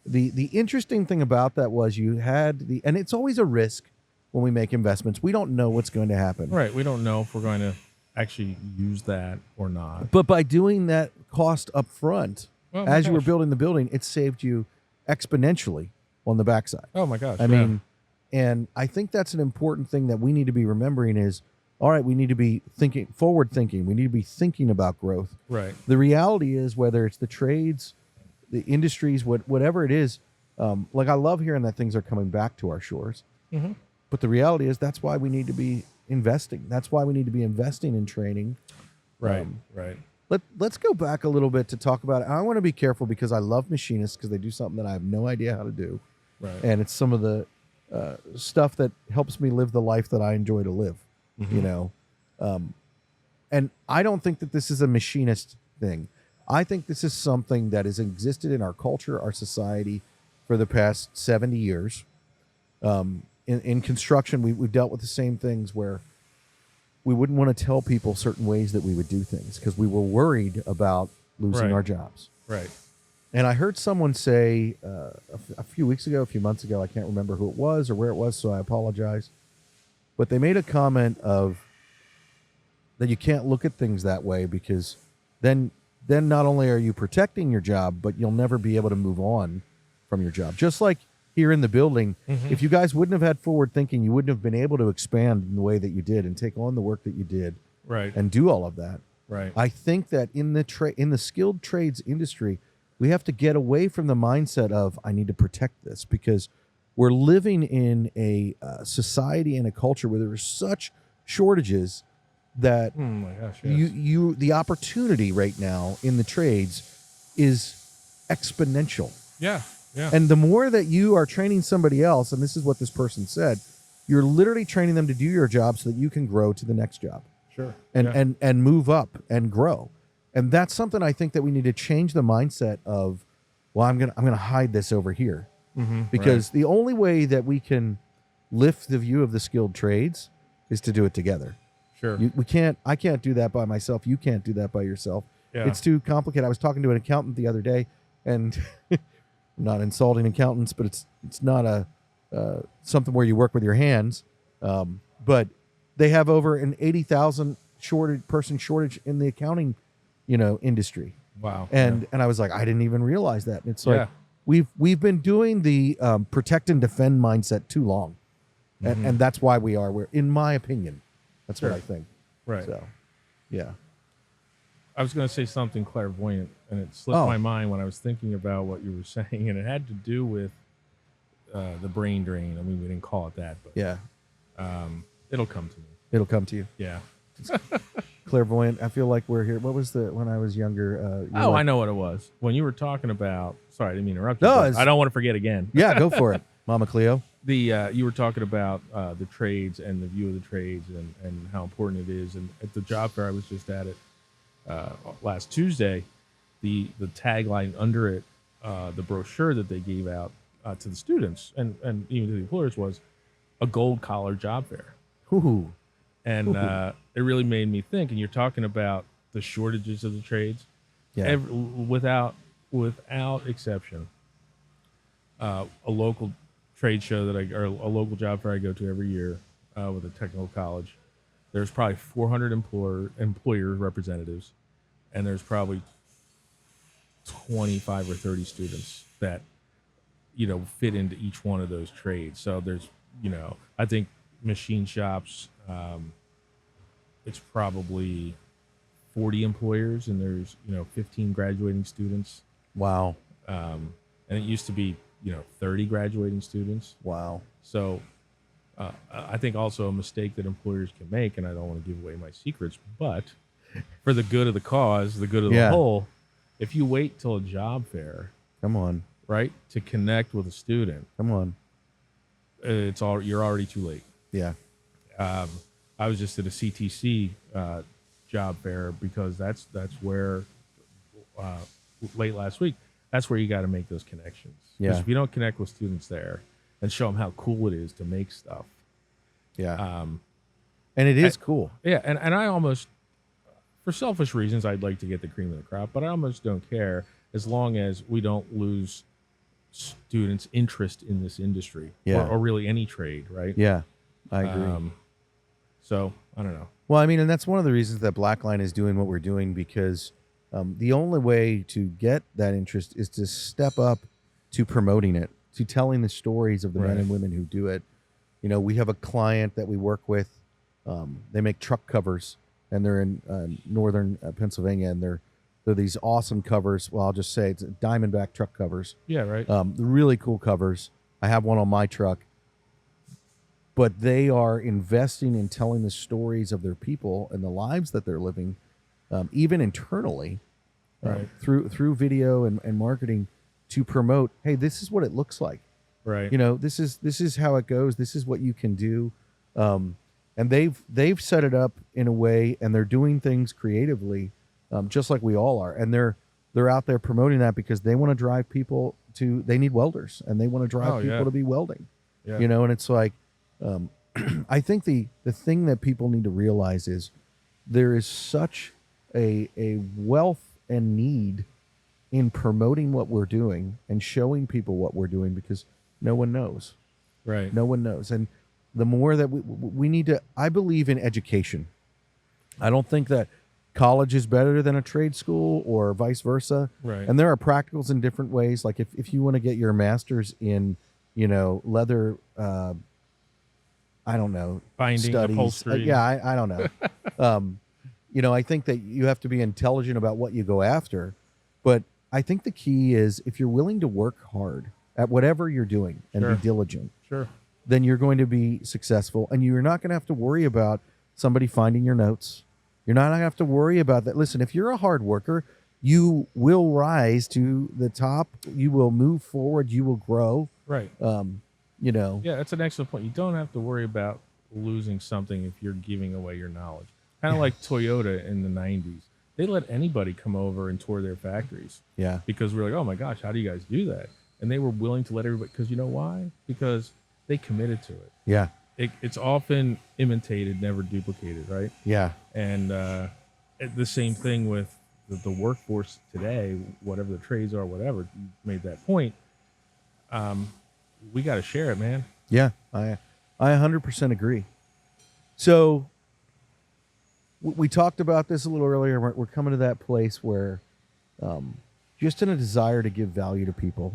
the interesting thing about that was you had and it's always a risk when we make investments. We don't know what's going to happen. Right. We don't know if we're going to actually use that or not. But by doing that cost up front, Oh my as you were gosh. building the building, it saved you exponentially on the backside. Oh my gosh. I mean, and I think that's an important thing that we need to be remembering is, all right, we need to be forward thinking. We need to be thinking about growth. right. The reality is, whether it's the trades, the industries, whatever it is, like I love hearing that things are coming back to our shores. Mhm. But the reality is that's why we need to be investing. That's why we need to be investing in training. Right. Right. Let's go back a little bit to talk about it. I want to be careful because I love machinists because they do something that I have no idea how to do. Right. And it's some of the stuff that helps me live the life that I enjoy to live, Mm-hmm. you know. And I don't think that this is a machinist thing. I think this is something that has existed in our culture, our society for the past 70 years. In construction, we've dealt with the same things where we wouldn't want to tell people certain ways that we would do things because we were worried about losing Right. our jobs. Right. And I heard someone say a few weeks ago, a few months ago, I can't remember who it was or where it was, so I apologize. But they made a comment of that you can't look at things that way because then not only are you protecting your job, but you'll never be able to move on from your job. Just like here in the building, if you guys wouldn't have had forward thinking, you wouldn't have been able to expand in the way that you did and take on the work that you did Right. and do all of that. Right. I think that in the skilled trades industry, we have to get away from the mindset of I need to protect this because we're living in a society and a culture where there are such shortages that Oh my gosh. Yes. the opportunity right now in the trades is exponential. Yeah. Yeah. And the more that you are training somebody else, and this is what this person said, you're literally training them to do your job so that you can grow to the next job. Sure. and Yeah. and move up and grow. And that's something I think that we need to change the mindset of, well, I'm gonna hide this over here because the only way that we can lift the view of the skilled trades is to do it together. Sure. I can't do that by myself. You can't do that by yourself. Yeah. It's too complicated. I was talking to an accountant the other day, and I'm not insulting accountants, but it's not a something where you work with your hands. But they have over an 80,000 person shortage in the accounting, industry. Wow. And I was like, I didn't even realize that. And it's like Yeah. we've been doing the protect and defend mindset too long, and that's why we're in my opinion. That's what Sure. I think. Right. So, yeah. I was going to say something clairvoyant, and it slipped Oh. my mind when I was thinking about what you were saying, and it had to do with the brain drain. I mean, we didn't call it that, but Yeah. it'll come to me. It'll come to you. Yeah. Clairvoyant. I feel like we're here. What was when I was younger? Oh, I know what it was. When you were talking about, sorry, I didn't mean to interrupt you. No, but it's- I don't want to forget again. Yeah, go for it, Mama Cleo. You were talking about the trades and the view of the trades and how important it is. And at the job fair I was just at it last Tuesday, the tagline under it, the brochure that they gave out to the students and even to the employers was a gold collar job fair. Ooh. And it really made me think. And you're talking about the shortages of the trades. Yeah. Without exception, a local trade show or a local job fair I go to every year with a technical college. There's probably 400 employer representatives, and there's probably 25 or 30 students that fit into each one of those trades. So there's I think machine shops, it's probably 40 employers, and there's 15 graduating students. Wow. And it used to be 30 graduating students. Wow. So I think also a mistake that employers can make, and I don't want to give away my secrets, but for the good of the cause, the good of the Yeah. whole, if you wait till a job fair, Come on. right, to connect with a student, Come on. you're already too late. Yeah. I was just at a CTC job fair because that's where late last week, that's where you got to make those connections. Yeah. If you don't connect with students there and show them how cool it is to make stuff. Yeah. And it is cool. Yeah, and I almost for selfish reasons, I'd like to get the cream of the crop, but I almost don't care as long as we don't lose students' interest in this industry, Yeah. or really any trade, right? Yeah, I agree. So I don't know. Well, I mean, and that's one of the reasons that Blackline is doing what we're doing, because the only way to get that interest is to step up to promoting it, to telling the stories of the men Right. and women who do it. You know, we have a client that we work with. They make truck covers, and they're in northern Pennsylvania, and they're these awesome covers. Well, I'll just say it's Diamondback truck covers. Yeah, right. Really cool covers. I have one on my truck. But they are investing in telling the stories of their people and the lives that they're living, even internally, Right. through video and marketing, to promote, hey, this is what it looks like. Right. You know, this is how it goes. This is what you can do. And they've set it up in a way, and they're doing things creatively, just like we all are. And they're out there promoting that because they want to drive people to. They need welders, and they want to drive people to be welding. Yeah. You know, and it's like, I think the thing that people need to realize is there is such a wealth and need in promoting what we're doing and showing people what we're doing, because no one knows. Right. No one knows. And the more that we need to, I believe in education. I don't think that college is better than a trade school or vice versa. Right. And there are practicals in different ways. Like if you want to get your master's in, you know, leather, I don't know, Binding, studies. upholstery. Yeah, I don't know. You know, I think that you have to be intelligent about what you go after. But I think the key is, if you're willing to work hard at whatever you're doing and Sure. be diligent, Sure. then you're going to be successful, and you're not going to have to worry about somebody finding your notes. You're not going to have to worry about that. Listen, if you're a hard worker, you will rise to the top. You will move forward. You will grow. Right. You know. Yeah, that's an excellent point. You don't have to worry about losing something if you're giving away your knowledge. Kind of like Toyota in the 90s. They let anybody come over and tour their factories. Yeah. Because we're like, oh my gosh, how do you guys do that? And they were willing to let everybody, because you know why? Because they committed to it. Yeah. It's often imitated, never duplicated, right? Yeah. And the same thing with the workforce today, whatever the trades are, whatever, you made that point. We got to share it, man. Yeah. I 100% agree. So we talked about this a little earlier. We're coming to that place where, just in a desire to give value to people.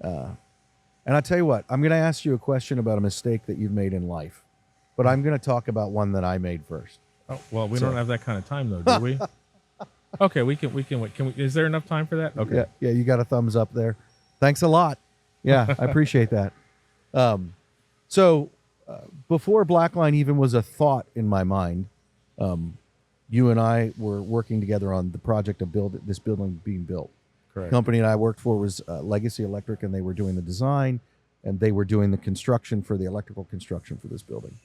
And I tell you what, I'm going to ask you a question about a mistake that you've made in life, but I'm going to talk about one that I made first. Oh, well, we don't have that kind of time, though, do we? Okay, we can wait. Is there enough time for that? Okay. Yeah, you got a thumbs up there. Thanks a lot. Yeah, I appreciate that. So before Blackline even was a thought in my mind, you and I were working together on the project of this building being built. Correct. The company that I worked for was Legacy Electric, and they were doing the design, and they were doing the construction for the electrical construction for this building.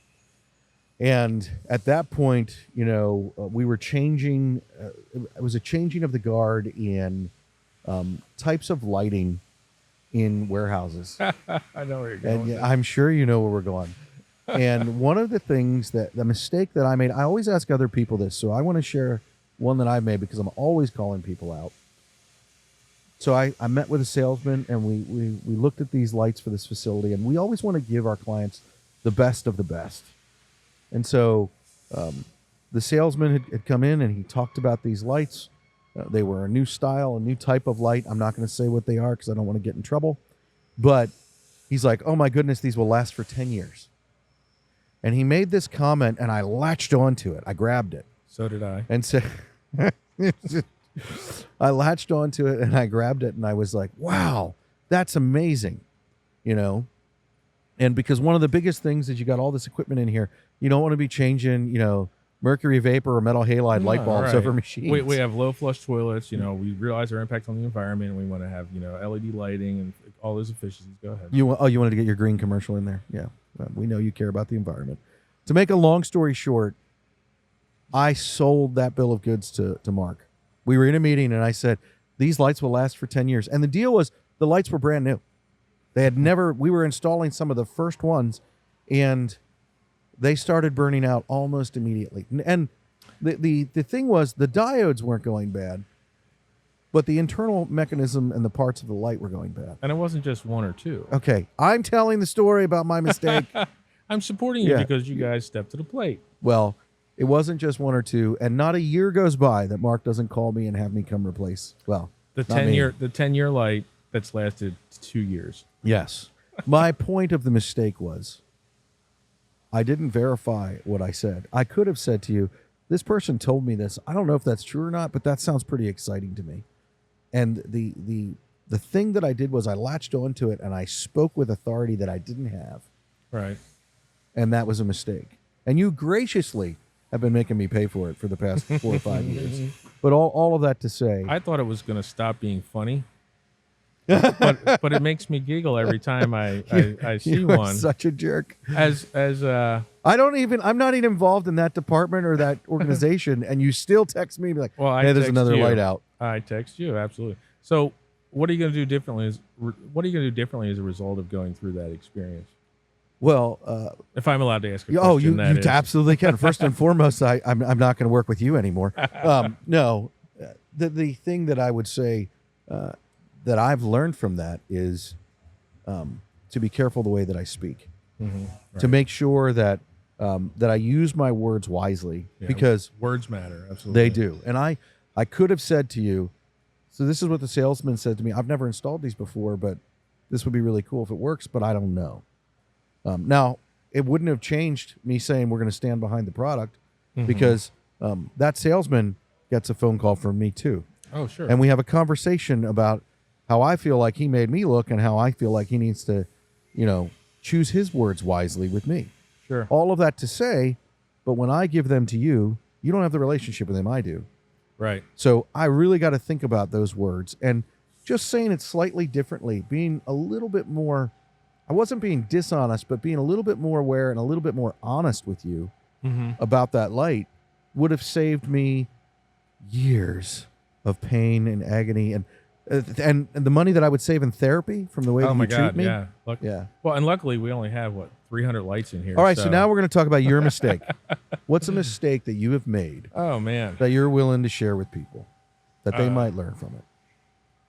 And at that point, you know, we were changing. It was a changing of the guard in types of lighting in warehouses. I know where you're going. And with yeah, this. I'm sure you know where we're going. And one of the things the mistake that I made, I always ask other people this, so I want to share one that I've made because I'm always calling people out. So I met with a salesman, and we looked at these lights for this facility, and we always want to give our clients the best of the best. And so the salesman had come in, and he talked about these lights. They were a new style, a new type of light. I'm not going to say what they are because I don't want to get in trouble. But he's like, oh my goodness, these will last for 10 years. And he made this comment, and I latched onto it. I grabbed it. So did I. And so I latched onto it, and I grabbed it, and I was like, wow, that's amazing. You know? And because one of the biggest things is you got all this equipment in here, you don't want to be changing, you know, mercury vapor or metal halide light bulbs right. over machines. We have low flush toilets. You know, we realize our impact on the environment. And we want to have, you know, LED lighting and all those efficiencies. Go ahead. You wanted to get your green commercial in there? Yeah. Well, we know you care about the environment. To make a long story short, I sold that bill of goods to Mark. We were in a meeting, and I said, these lights will last for 10 years. And the deal was the lights were brand new. They had never, we were installing some of the first ones, and they started burning out almost immediately. And The thing was the diodes weren't going bad, but the internal mechanism and the parts of the light were going bad. And it wasn't just one or two. Okay, I'm telling the story about my mistake. I'm supporting you Yeah. because you guys stepped to the plate. Well, it wasn't just one or two, and not a year goes by that Mark doesn't call me and have me come replace. Well, The not me. 10-year light that's lasted 2 years. Yes. My point of the mistake was I didn't verify what I said. I could have said to you, this person told me this. I don't know if that's true or not, but that sounds pretty exciting to me. And the thing that I did was I latched onto it and I spoke with authority that I didn't have. Right. And that was a mistake. And you graciously have been making me pay for it for the past 4 or 5 years. But all of that to say, I thought it was going to stop being funny. but it makes me giggle every time I see you are one. such a jerk. As I'm not even involved in that department or that organization, and you still text me and be like, well, hey, there's text another you. light out. I text you, absolutely. So what are you going to do differently? What are you going to do differently as a result of going through that experience? Well, If I'm allowed to ask a question, oh, you that is. absolutely can. First and foremost, I'm not going to work with you anymore. No, the thing that I would say that I've learned from that is to be careful the way that I speak, Right. to make sure that that I use my words wisely, Yeah, because words matter. Absolutely. they do. And I could have said to you, so this is what the salesman said to me. I've never installed these before, but this would be really cool if it works, but I don't know. Now, it wouldn't have changed me saying we're going to stand behind the product, because that salesman gets a phone call from me too. Oh, sure. And we have a conversation about how I feel like he made me look and how I feel like he needs to, choose his words wisely with me. Sure. All of that to say, but when I give them to you, you don't have the relationship with him I do. Right. So I really got to think about those words and just saying it slightly differently, being a little bit more, I wasn't being dishonest, but being a little bit more aware and a little bit more honest with you about that light would have saved me years of pain and agony and the money that I would save in therapy from the way that Oh my you treat God. me. Yeah. Yeah. Well, and luckily we only have 300 lights in here. All right, so now we're going to talk about your mistake. What's a mistake that you have made Oh man. that you're willing to share with people that they might learn from it?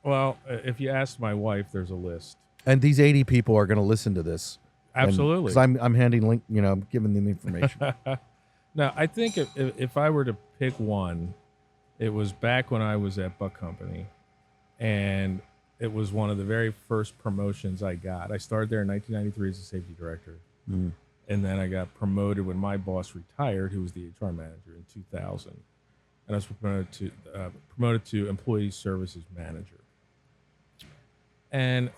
Well, if you ask my wife, there's a list. And these 80 people are going to listen to this. Absolutely. Because I'm handing link, I'm giving them information. Now, I think if I were to pick one, it was back when I was at Buck Company, and it was one of the very first promotions I got. I started there in 1993 as a safety director, and then I got promoted when my boss retired, who was the HR manager, in 2000, and I was promoted to employee services manager. And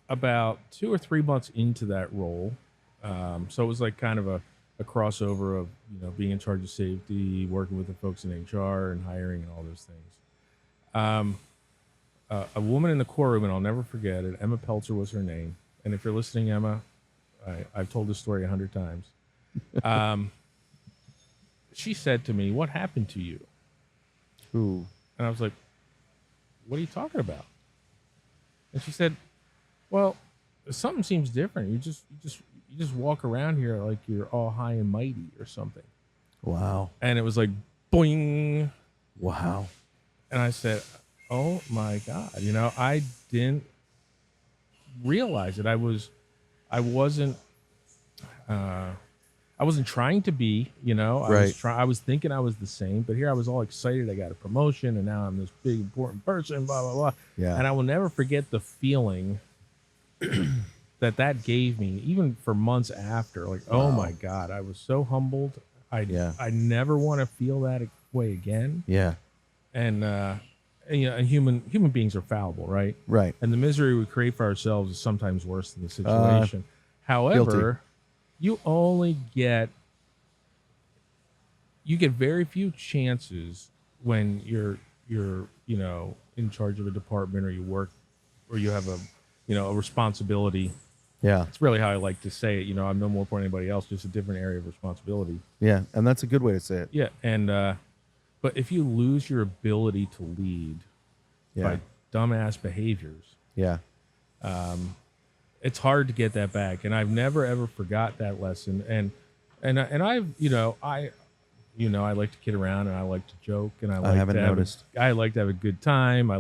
about 2 or 3 months into that role, so it was like kind of a crossover of being in charge of safety, working with the folks in HR and hiring and all those things. A woman in the core room, and I'll never forget it, Emma Peltzer was her name. And if you're listening, Emma, I've told this story 100 times. She said to me, "What happened to you?" Ooh. And I was like, "What are you talking about?" And she said, "Well, something seems different. You just walk around here like you're all high and mighty or something." Wow. And it was like, boing. Wow. And I said, "Oh my God!" I didn't realize it. I wasn't trying to be. I was thinking I was the same, but here I was all excited. I got a promotion, and now I'm this big important person. Blah blah blah. Yeah. And I will never forget the feeling that gave me, even for months after. Like, oh my God, I was so humbled. I never want to feel that way again. Yeah. And human beings are fallible, right? Right. And the misery we create for ourselves is sometimes worse than the situation. However, you get very few chances when you're in charge of a department, or you work, or you have a responsibility. Yeah. It's really how I like to say it. I'm no more important than anybody else, just a different area of responsibility. Yeah. And that's a good way to say it. Yeah. And but if you lose your ability to lead by dumbass behaviors, it's hard to get that back. And I've never ever forgot that lesson. And I've I like to kid around and I like to joke and I haven't noticed. I like to have a good time.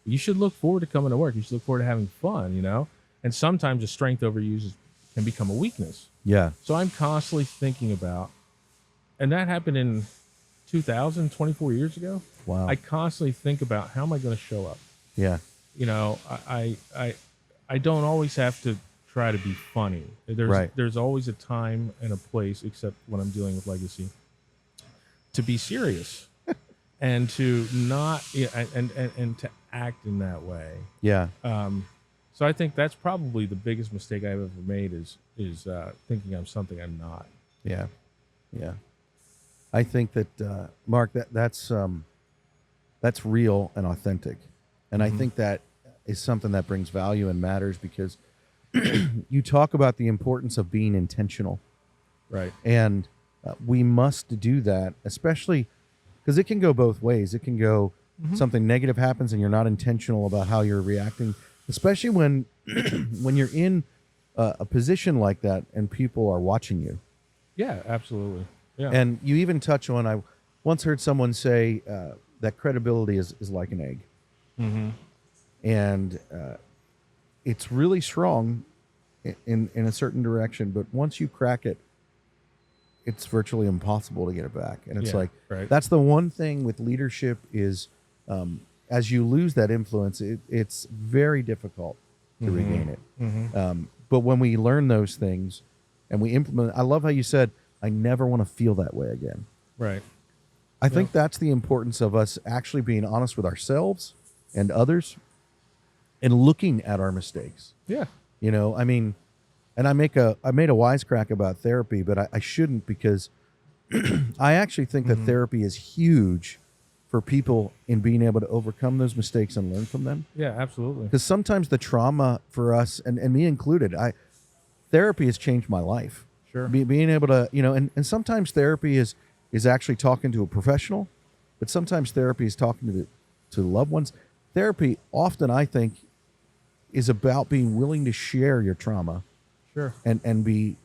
You should look forward to coming to work. You should look forward to having fun, And sometimes a strength overused can become a weakness. Yeah. So I'm constantly thinking about, and that happened in 2000, 24 years ago. Wow. I constantly think about how am I going to show up? Yeah. I don't always have to try to be funny. Right. There's always a time and a place, except when I'm dealing with legacy, to be serious and to not and to act in that way. Yeah. So I think that's probably the biggest mistake I've ever made is thinking I'm something I'm not. Yeah. Yeah. I think that Mark, that's real and authentic. And I think that is something that brings value and matters because you talk about the importance of being intentional. Right. And we must do that, especially because it can go both ways. It can go something negative happens and you're not intentional about how you're reacting, especially when when you're in a position like that and people are watching you. Yeah, absolutely. Yeah. And you even touch on, I once heard someone say that credibility is like an egg. Mm-hmm. And it's really strong in a certain direction, but once you crack it, it's virtually impossible to get it back. And it's that's the one thing with leadership is as you lose that influence, it's very difficult to regain it. Mm-hmm. But when we learn those things and we implement, I love how you said, I never want to feel that way again. Right. I think that's the importance of us actually being honest with ourselves and others and looking at our mistakes. Yeah. I mean, and I made a wisecrack about therapy, but I shouldn't because I actually think that therapy is huge for people in being able to overcome those mistakes and learn from them. Yeah, absolutely. Because sometimes the trauma for us, and me included, therapy has changed my life. Sure. Being able to, and sometimes therapy is actually talking to a professional, but sometimes therapy is talking to loved ones. Therapy often, I think, is about being willing to share your trauma. Sure. And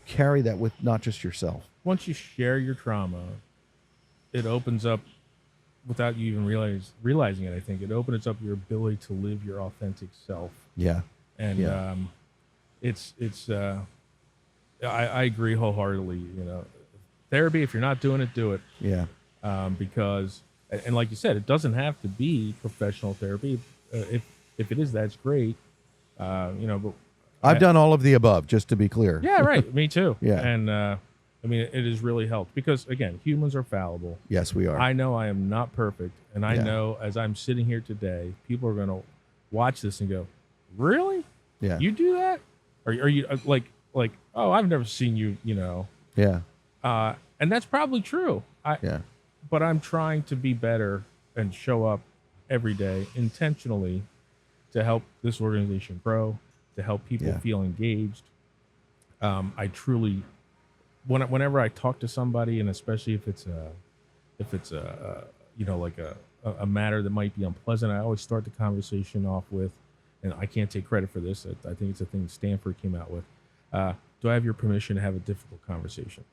carry that with not just yourself. Once you share your trauma, it opens up, without you even realizing it, I think, it opens up your ability to live your authentic self. Yeah. And I agree wholeheartly. Therapy, if you're not doing it, do it. Yeah. Because, and like you said, it doesn't have to be professional therapy. If it is, that's great. But I've done all of the above, just to be clear. Yeah, right. Me too. Yeah. And it has really helped because, again, humans are fallible. Yes, we are. I know I am not perfect, and I know as I'm sitting here today, people are going to watch this and go, "Really? Yeah. You do that? Are you like? Oh, I've never seen you. Yeah. And that's probably true. But I'm trying to be better and show up every day intentionally to help this organization grow, to help people feel engaged. I truly, whenever I talk to somebody, and especially if it's a matter that might be unpleasant, I always start the conversation off with, and I can't take credit for this. I think it's a thing Stanford came out with. Do I have your permission to have a difficult conversation?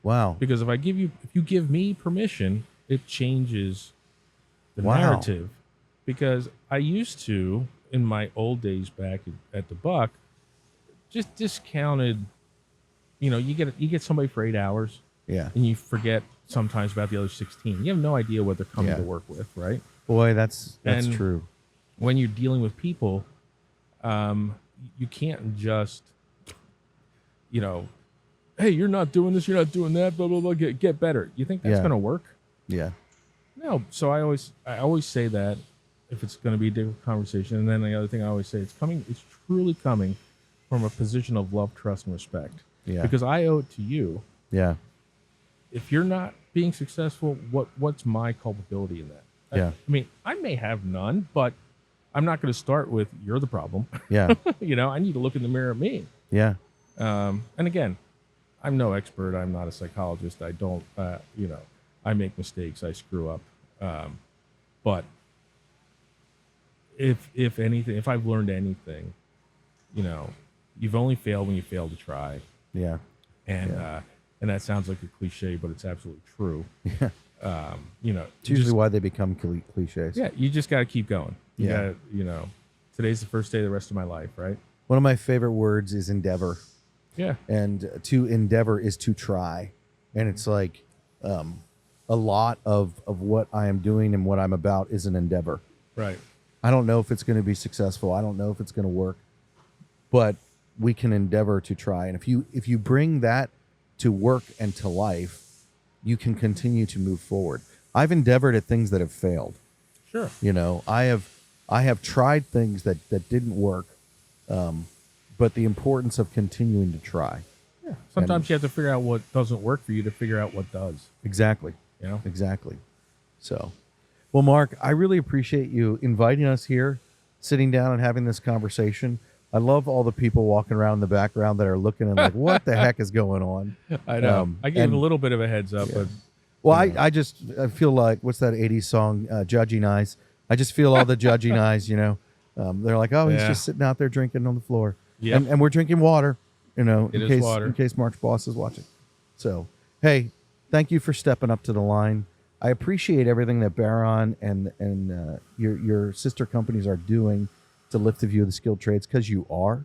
Wow. Because if you give me permission, it changes the narrative. Because I used to, in my old days back at the Buck, just discounted. You get somebody for 8 hours, and you forget sometimes about the other 16. You have no idea what they're coming to work with, right? Boy, that's true. When you're dealing with people, you can't just, hey, you're not doing this, you're not doing that, blah blah blah. Get better. You think that's going to work? Yeah. No. So I always say that if it's going to be a different conversation, and then the other thing I always say, it's truly coming from a position of love, trust, and respect. Yeah. Because I owe it to you. Yeah. If you're not being successful, what's my culpability in that? Yeah. I mean, I may have none, but I'm not going to start with you're the problem. Yeah. I need to look in the mirror at me. Yeah. And again, I'm no expert. I'm not a psychologist. I don't, I make mistakes. I screw up. But if anything, if I've learned anything, you've only failed when you fail to try. Yeah. And And that sounds like a cliche, but it's absolutely true. Yeah. You know, It's usually why they become cliches. yeah, you just got to keep going. You Yeah. got to, you know, today's the first day of the rest of my life, right? One of my favorite words is endeavor. Yeah. And to endeavor is to try. And it's like a lot of what I am doing and what I'm about is an endeavor. Right. I don't know if it's going to be successful. I don't know if it's going to work, but we can endeavor to try. And if you bring that to work and to life, you can continue to move forward. I've endeavored at things that have failed. Sure. You know, I have tried things that didn't work, but the importance of continuing to try. Yeah. Sometimes you have to figure out what doesn't work for you to figure out what does. Exactly. You know? Exactly. So, well, Mark, I really appreciate you inviting us here, sitting down and having this conversation. I love all the people walking around in the background that are looking and like, what the heck is going on? I know. I gave a little bit of a heads up, but well, I feel like, what's that 80s song, Judging Eyes? I just feel all the judging eyes, you know. They're like, oh, he's Yeah. just sitting out there drinking on the floor. Yep. And we're drinking water, you know, It is water. in case Mark's boss is watching. So, hey, thank you for stepping up to the line. I appreciate everything that Baron and your sister companies are doing to lift the view of the skilled trades, because you are.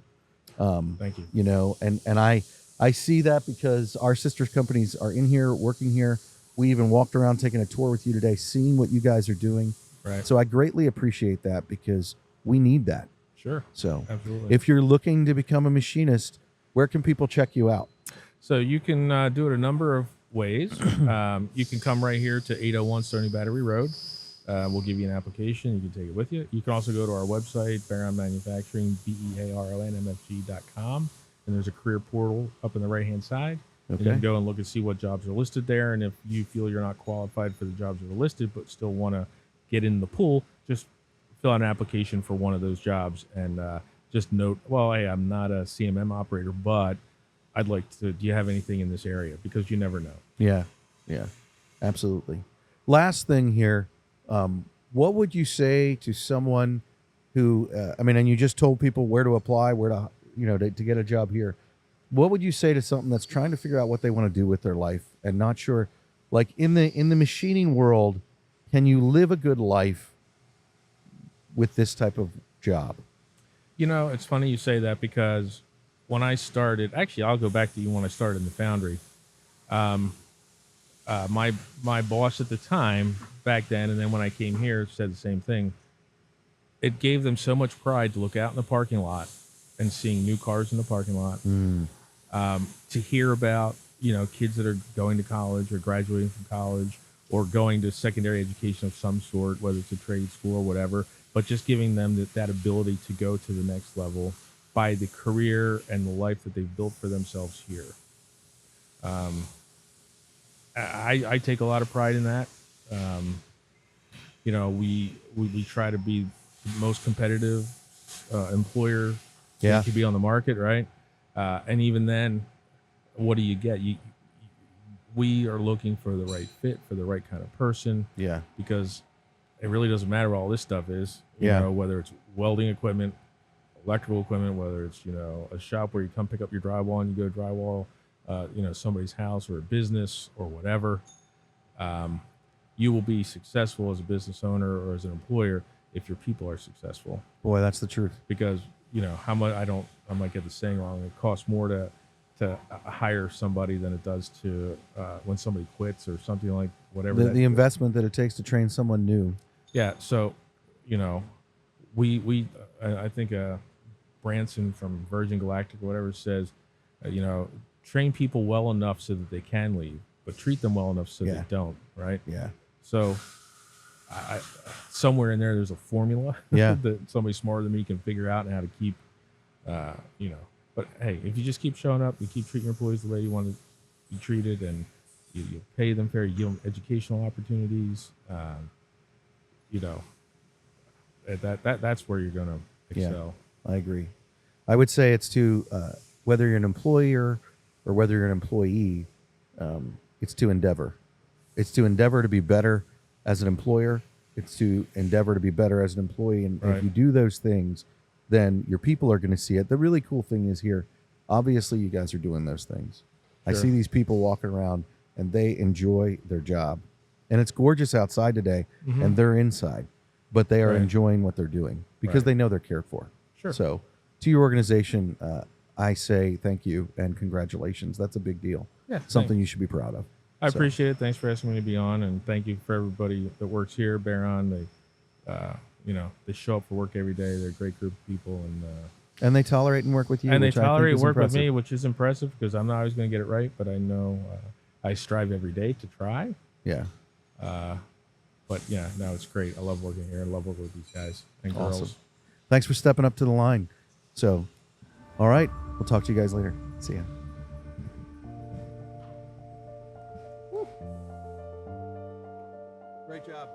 Thank you. You know, and I see that because our sister companies are in here, working here. We even walked around taking a tour with you today, seeing what you guys are doing. Right. So I greatly appreciate that, because we need that. Sure. So Absolutely. if you're looking to become a machinist, where can people check you out? So you can do it a number of ways. You can come right here to 801 Stony Battery Road. We'll give you an application. You can take it with you. You can also go to our website, Baron Manufacturing, BEARONMFG.com. And there's a career portal up in the right-hand side. And you Okay. can go and look and see what jobs are listed there. And if you feel you're not qualified for the jobs that are listed, but still want to get in the pool, just fill out an application for one of those jobs. And just note, well, hey, I'm not a CMM operator, but I'd like to, do you have anything in this area? Because you never know. Yeah, absolutely. Last thing here, what would you say to someone who, and you just told people where to apply, where to, to get a job here. What would you say to something that's trying to figure out what they want to do with their life and not sure, like in the machining world, can you live a good life with this type of job? You know, it's funny you say that, because when I started, actually, I'll go back to you when I started in the foundry. My boss at the time back then, and then when I came here, said the same thing. It gave them so much pride to look out in the parking lot and seeing new cars in the parking lot. To hear about, kids that are going to college or graduating from college or going to secondary education of some sort, whether it's a trade school or whatever, but just giving them that ability to go to the next level by the career and the life that they've built for themselves here. I take a lot of pride in that. We try to be the most competitive employer that could be on the market, right? And even then, what do you get? We are looking for the right fit, for the right kind of person. Yeah. Because it really doesn't matter what all this stuff is. Yeah. Whether it's welding equipment, electrical equipment, whether it's, a shop where you come pick up your drywall and you go drywall, somebody's house or a business or whatever. You will be successful as a business owner or as an employer if your people are successful. Boy, that's the truth. Because, how much I might get the saying wrong. It costs more to hire somebody than it does to when somebody quits or something, like whatever. The investment that it takes to train someone new. Yeah. So, I think Branson from Virgin Galactic or whatever says, train people well enough so that they can leave, but treat them well enough so they don't, right? Yeah. So I somewhere in there's a formula that somebody smarter than me can figure out and how to keep, but hey, if you just keep showing up, you keep treating your employees the way you want to be treated, and you pay them fair, you give them educational opportunities, that's where you're going to excel. I agree. I would say it's to, whether you're an employer or whether you're an employee, it's to endeavor. It's to endeavor to be better as an employer. It's to endeavor to be better as an employee. And if you do those things, then your people are going to see it. The really cool thing is here, obviously you guys are doing those things. I Sure. see these people walking around and they enjoy their job. And it's gorgeous outside today and they're inside, but they are Right. enjoying what they're doing because Right. they know they're cared for. Sure. So to your organization, I say thank you and congratulations. That's a big deal. Yeah, Something you should be proud of. I So, appreciate it. Thanks for asking me to be on, and thank you for everybody that works here. Bear on. They show up for work every day. They're a great group of people, and they tolerate and work with you. and they which I think tolerate is work with impressive. me, which is impressive because I'm not always going to get it right, but I know I strive every day to try. Yeah. But yeah, no, it's great. I love working here. I love working with these guys and girls. Awesome. Thanks for stepping up to the line. So, all right. We'll talk to you guys later. See ya. Great job.